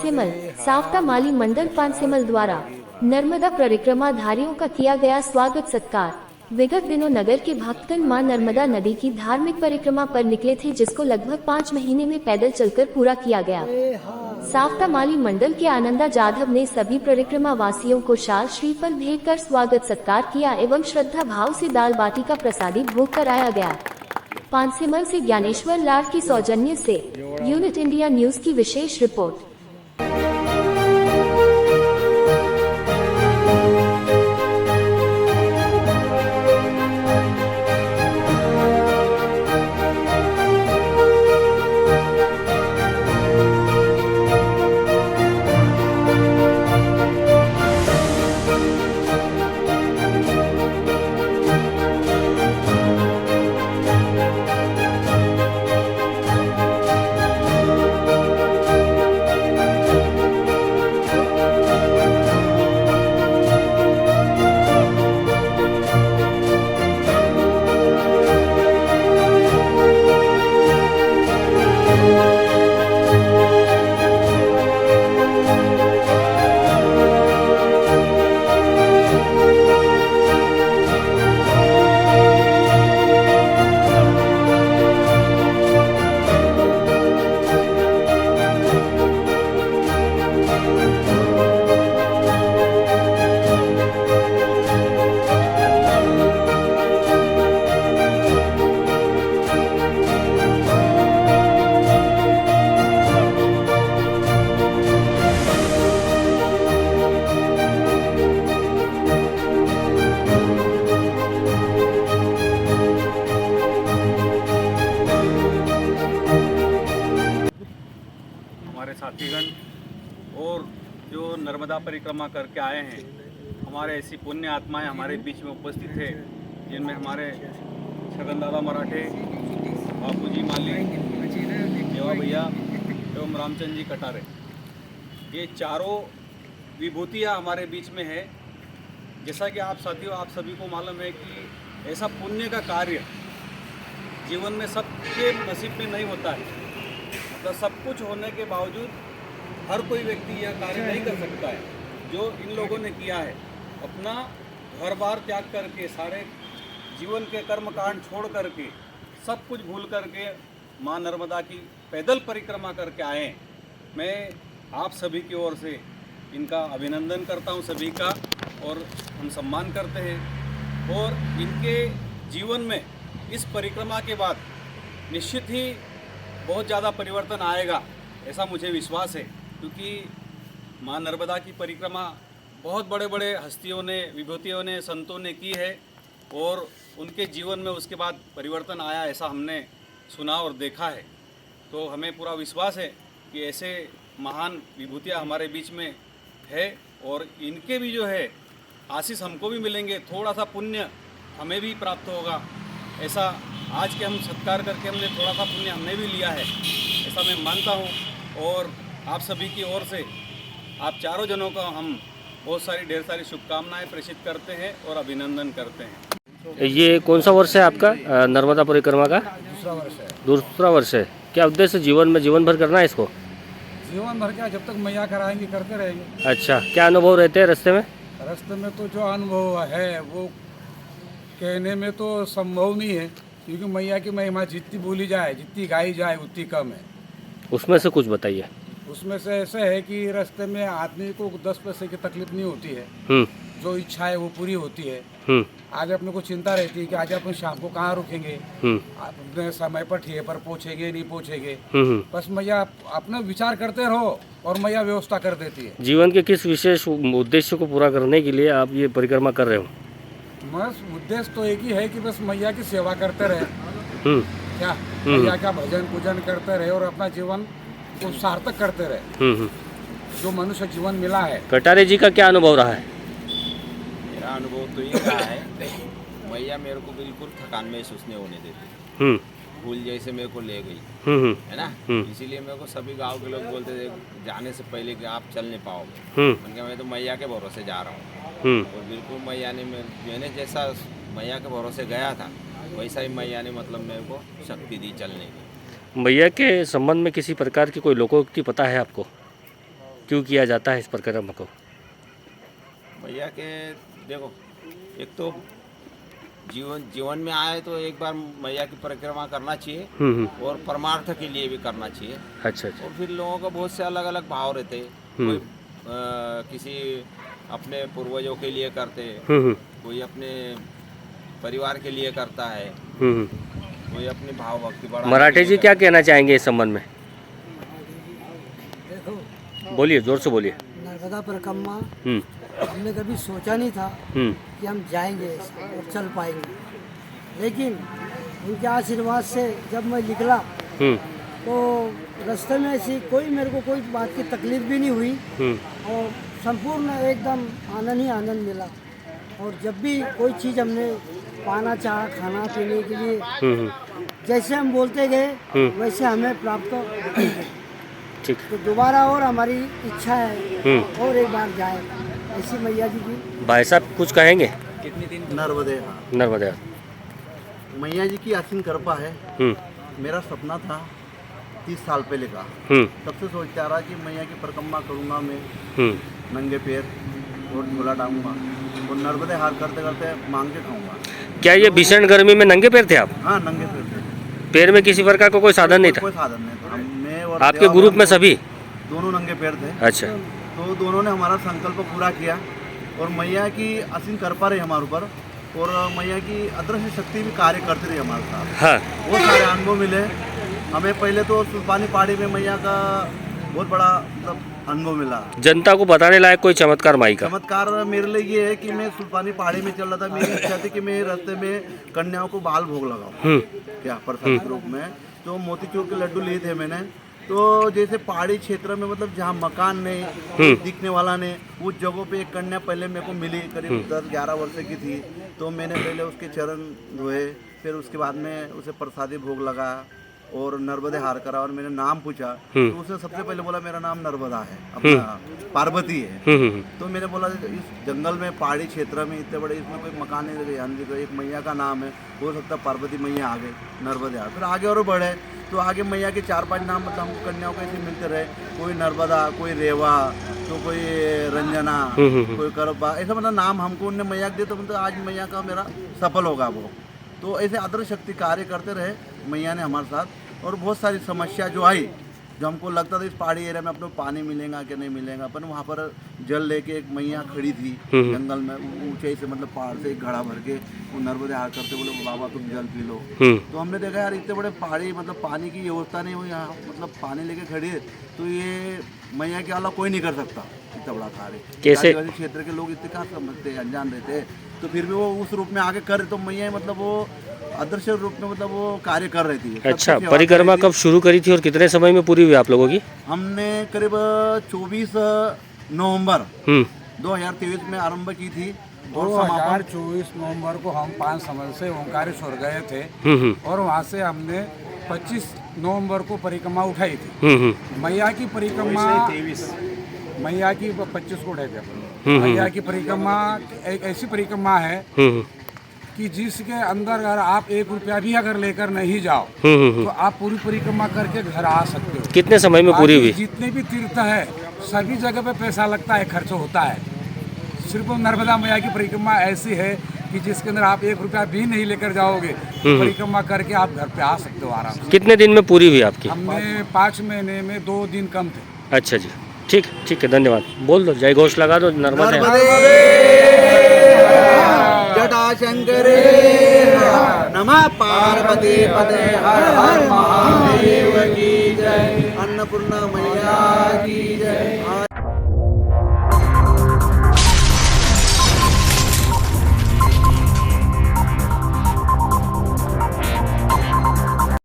पानसेमल सावटा माली मंडल पानसेमल द्वारा नर्मदा परिक्रमाधारियों का किया गया स्वागत सत्कार। विगत दिनों नगर के भक्तगण मां नर्मदा नदी की धार्मिक परिक्रमा पर निकले थे, जिसको लगभग 5 महीने में पैदल चलकर पूरा किया गया। सावटा माली मंडल के आनंदा जाधव ने सभी परिक्रमा वासियों को शाल श्रीफल भेंट कर स्वागत सत्कार किया एवं श्रद्धा भाव से दाल बाटी का प्रसादी भोग कराया गया। पानसेमल से ज्ञानेश्वर लाड की सौजन्य से यूनिट इंडिया न्यूज की विशेष रिपोर्ट। हमारे साथीगण और जो नर्मदा परिक्रमा करके आए हैं, हमारे ऐसी पुण्य आत्माएं हमारे बीच में उपस्थित है, जिनमें हमारे छगन दादा मराठे, बापूजी माली, देवा भैया एवं रामचंद्र जी कटारे, ये चारों विभूतियाँ हमारे बीच में है। जैसा कि आप साथियों, आप सभी को मालूम है कि ऐसा पुण्य का कार्य जीवन में सबके नसीब में नहीं होता है। तो सब कुछ होने के बावजूद हर कोई व्यक्ति यह कार्य नहीं कर सकता है जो इन लोगों ने किया है। अपना घर बार त्याग करके, सारे जीवन के कर्मकांड छोड़ करके, सब कुछ भूल करके मां नर्मदा की पैदल परिक्रमा करके आए। मैं आप सभी की ओर से इनका अभिनंदन करता हूं, सभी का, और हम सम्मान करते हैं। और इनके जीवन में इस परिक्रमा के बाद निश्चित ही बहुत ज़्यादा परिवर्तन आएगा, ऐसा मुझे विश्वास है। क्योंकि मां नर्मदा की परिक्रमा बहुत बड़े बड़े हस्तियों ने, विभूतियों ने, संतों ने की है, और उनके जीवन में उसके बाद परिवर्तन आया, ऐसा हमने सुना और देखा है। तो हमें पूरा विश्वास है कि ऐसे महान विभूतियाँ हमारे बीच में है, और इनके भी जो है आशीष हमको भी मिलेंगे, थोड़ा सा पुण्य हमें भी प्राप्त होगा। ऐसा आज के हम सत्कार करके हमने थोड़ा सा पुण्य हमने भी लिया है, ऐसा मैं मानता हूँ। और आप सभी की ओर से आप चारों जनों का हम बहुत सारी ढेर सारी शुभकामनाएं प्रेषित करते हैं और अभिनंदन करते हैं। ये कौन सा वर्ष है आपका नर्मदा परिक्रमा का? दूसरा वर्ष है। दूसरा वर्ष है। क्या उद्देश्य जीवन में जीवन भर करना है इसको? जीवन भर क्या, जब तक मैया कराएंगे करते रहेंगे। अच्छा, क्या अनुभव रहते हैं रास्ते में? रास्ते में तो जो अनुभव है वो कहने में तो संभव नहीं है, क्योंकि मैया की महिमा जितनी बोली जाए, जितनी गाई जाए, उतनी कम है। उसमें से कुछ बताइए। उसमें से ऐसा है कि रास्ते में आदमी को 10 पैसे की तकलीफ नहीं होती है, जो इच्छा है वो पूरी होती है। आज अपने को चिंता रहती है कि आज अपन शाम को कहाँ रुकेंगे, अपने समय पर ठिए पर पहुँचेंगे नहीं पहुँचेंगे। बस मैया अपना विचार करते रहो और मैया व्यवस्था कर देती है। जीवन के किस विशेष उद्देश्य को पूरा करने के लिए आप ये परिक्रमा कर रहे हो? बस उद्देश्य तो एक ही है कि बस मैया की सेवा करते रहे, क्या मैया का भजन पूजन करते रहे और अपना जीवन को सार्थक करते रहे। जो मनुष्य जीवन मिला है। कटारे जी का क्या अनुभव रहा है? मेरा अनुभव तो ये रहा है, मैया मेरे को बिल्कुल थकान महसूस नहीं होने देती, भूल जैसे मेरे को ले गई है ना। इसीलिए मेरे को सभी गांव के लोग बोलते थे जाने से पहले कि आप चल नहीं पाओगे। मैं तो मैया के भरोसे जा रहा हूँ, और बिल्कुल मैया ने, मैंने जैसा मैया के भरोसे गया था वैसा ही मैया ने मतलब मेरे को शक्ति दी चलने की। मैया के संबंध में किसी प्रकार की कोई लोकोक्ति पता है आपको? क्यों किया जाता है इस परिक्रमा को? मैया के देखो, एक तो जीवन में आए तो एक बार मैया की परिक्रमा करना चाहिए और परमार्थ के लिए भी करना चाहिए। अच्छा अच्छा। और फिर लोगों का बहुत से अलग अलग भाव रहते हैं। कोई किसी अपने पूर्वजों के लिए करते, कोई अपने परिवार के लिए करता है, कोई अपनी भाव भक्ति बढ़ाने के मराठे लिए जी क्या कहना चाहेंगे इस संबंध में? देखो, बोलिए, जोर से बोलिए। नर्मदा परिक्रमा हमने कभी सोचा नहीं था कि हम जाएंगे और चल पाएंगे, लेकिन उनके आशीर्वाद से जब मैं निकला तो रास्ते में ऐसी कोई मेरे को कोई बात की तकलीफ भी नहीं हुई और संपूर्ण एकदम आनंद ही आनंद मिला। और जब भी कोई चीज़ हमने पाना चाहा खाना पीने के लिए, जैसे हम बोलते गए वैसे हमें प्राप्त होती गई। ठीक। तो दोबारा और हमारी इच्छा है और एक बार जाए ऐसी मैया जी की। भाई साहब कुछ कहेंगे? नर्मदे नर्मदा। मैया जी की असीम कृपा है। मेरा सपना था 30 साल पहले का, तब से सोचता रहा कि मैया की परिक्रमा करूँगा मैं नंगे पैर और झोला डालूंगा और नर्मदे हार करते करते मांग के खाऊंगा। क्या ये भीषण गर्मी में नंगे पैर थे आप? हाँ, नंगे पैर थे। पैर में किसी प्रकार का कोई साधन नहीं था? कोई साधन नहीं था। मैं और आपके देवा ग्रुप में सभी? दोनों नंगे पैर थे। अच्छा। तो दोनों ने हमारा संकल्प पूरा किया और मैया की असीम कृपा रही हमारे ऊपर और मैया की अदृश्य शक्ति भी कार्य करती रही हमारे साथ। हाँ। बहुत सारे अनुभव मिले हमें। पहले तो सुल्तानी पहाड़ी में मैया का बहुत बड़ा मतलब अनुभव मिला। जनता को बताने लायक कोई चमत्कार माई का? चमत्कार मेरे लिए ये है कि मैं सुल्तानी पहाड़ी में चल रहा था। मेरी इच्छा थी कि मैं रास्ते में कन्याओं को बाल भोग लगाऊं क्या प्रसाद के रूप में। तो मोतीचूर के लड्डू लिए थे मैंने। तो जैसे पहाड़ी क्षेत्र में मतलब जहाँ मकान नहीं दिखने वाला नहीं, उस जगहों पे एक कन्या पहले मेरे को मिली, करीब 10-11 वर्ष की थी। तो मैंने पहले उसके चरण धोए, फिर उसके बाद में उसे प्रसादी भोग लगा और नर्मदे हार करा और मैंने नाम पूछा। तो उसने सबसे पहले बोला मेरा नाम नर्मदा है, अपना पार्वती है। तो मैंने बोला इस जंगल में पहाड़ी क्षेत्र में इतने बड़े इसमें कोई मकान नहीं लगे, एक मैया का नाम है, हो सकता है पार्वती मैया आ गई, नर्मदे हार। फिर आगे और बढ़े तो आगे मैया के 4-5 नाम मतलब हमको कन्याओं को ऐसे मिलते रहे। कोई नर्मदा, कोई रेवा, तो कोई रंजना, कोई करबा, ऐसा मतलब नाम हमको उनने मैया दिए। तो मतलब आज मैया का मेरा सफल होगा वो। तो ऐसे अदृश्य शक्ति कार्य करते रहे मैया ने हमारे साथ। और बहुत सारी समस्या जो आई, जो हमको लगता था इस पहाड़ी एरिया में अपने पानी मिलेगा कि नहीं मिलेगा, पर वहाँ पर जल लेके एक मैया खड़ी थी जंगल में, ऊंचाई से मतलब पहाड़ से एक घड़ा भर के वो नर्मदे हार करते बोले बाबा तुम जल पी लो। तो हमने देखा यार इतने बड़े पहाड़ी मतलब पानी की व्यवस्था नहीं हुई, यहाँ मतलब पानी लेके खड़ी है, तो ये मैया के अलावा कोई नहीं कर सकता इतना बड़ा कार्य। कैसे क्षेत्र के लोग इतने कहाँ समझते अनजान रहते, तो फिर भी वो उस रूप में आगे कर, तो मैया मतलब वो अदृश्य रूप में मतलब वो कार्य कर रही थी। अच्छा, परिक्रमा कब शुरू करी थी और कितने समय में पूरी हुई आप लोगों की? हमने करीब 24 नवंबर 2023 में आरंभ की थी और 2024 नवंबर को हम 5 समझ से ओंकारेश्वर गए थे और वहाँ से हमने 25 नवंबर को परिक्रमा उठाई थी। मैया की परिक्रमा मैया की 25 को उठाई थी। मैया की परिक्रमा एक ऐसी परिक्रमा है कि जिसके अंदर अगर आप 1 रुपया भी अगर लेकर नहीं जाओ तो आप पूरी परिक्रमा करके घर आ सकते हो। कितने समय में पूरी हुई? जितने भी तीर्थ है सभी जगह पे पैसा लगता है, खर्च होता है। सिर्फ नर्मदा मैया की परिक्रमा ऐसी है कि जिसके अंदर आप 1 रुपया भी नहीं लेकर जाओगे, परिक्रमा करके आप घर पे आ सकते हो आराम से। कितने दिन में पूरी हुई आपकी? हमने 5 महीने में 2 दिन कम थे। अच्छा जी, ठीक है, धन्यवाद। बोल दो, जय घोष लगा दो। नर्मदे जटाशंकरे नमः पार्वती पते हर हर महादेव की जय। अन्नपूर्णा मैया की जय।